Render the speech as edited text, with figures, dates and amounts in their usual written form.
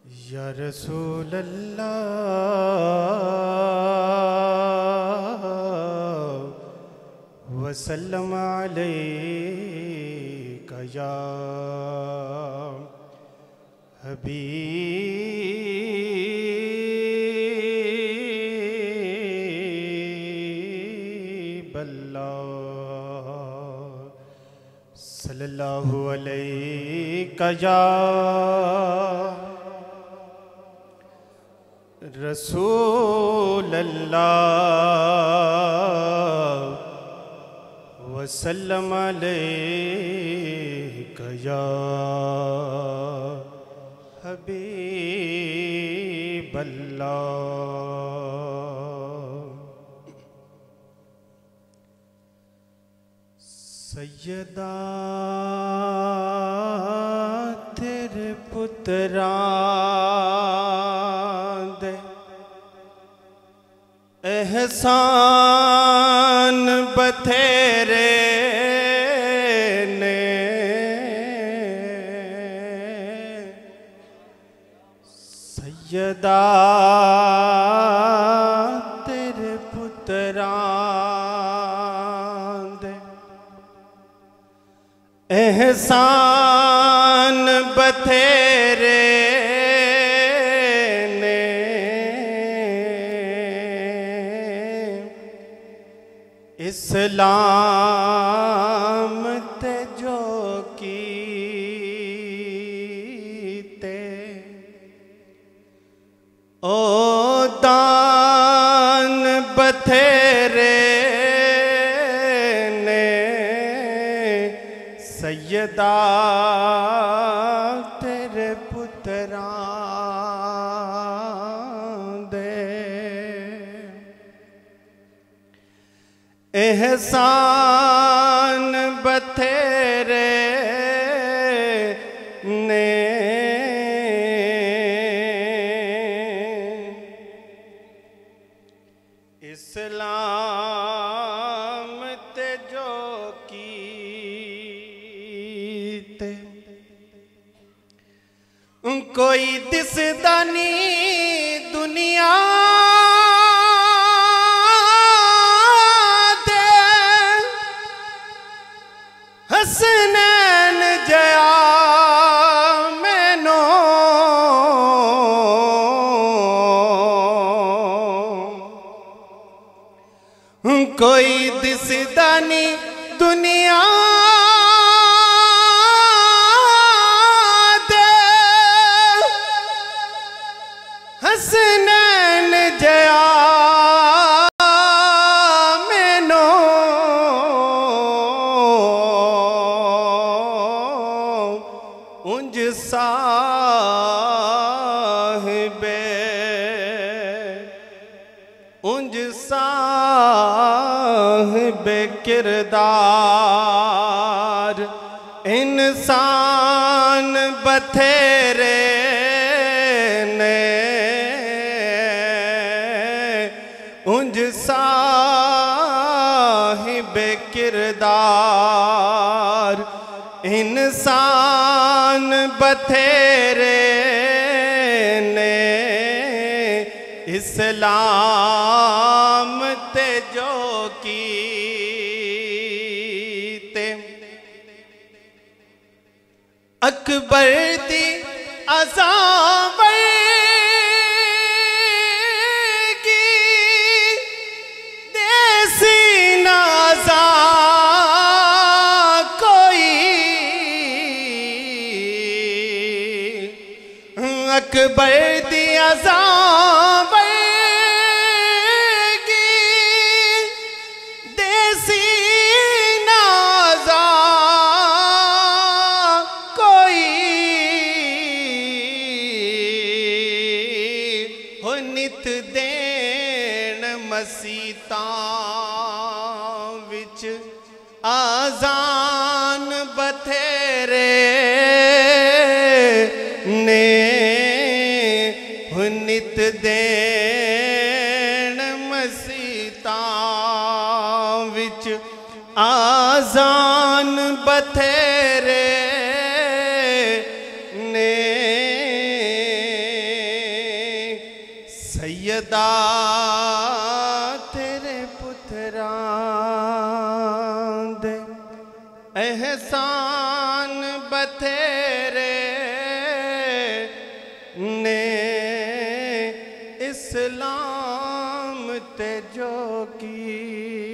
या रसूल अल्लाह वसल्लम अलैका या हबीब अल्लाह सल्लल्लाहु अलैका या रसूल अल्लाह वसल्लम अलैका या हबीब अल्लाह। सैयदा तेरे पुत्रा एहसान बथेरे ने सैयदा तेरे पुत्रा दे एहसान बथेरे इस्लाम ते जो कीते ओ दान बथेरे ने सैयदा तेरे पुत्रा एहसान बथेरे ने इस्लाम ते जो कीते कोई दिसदा नहीं दुनिया हसनैन जया मैनो कोई दिसदा नहीं दुनिया दे हसनैन जया साहिबे किरदार इंसान बथेरे ने उंज साहिबे किरदार इंसान बथेरे ने इस्लाम ते जो कीते अकबर दी अज़ावरगी देसी नाज़ा कोई अकबर दी अज़ावरगी देसी नाज़ा कोई हो नित देन मसीतां विच आज़ान बथेरे ने नित देन मसीतां विच आज़ान बथेरे ने सैयदा तेरे पुत्रां दे एहसान बथेरे ने इस्लाम ते जो की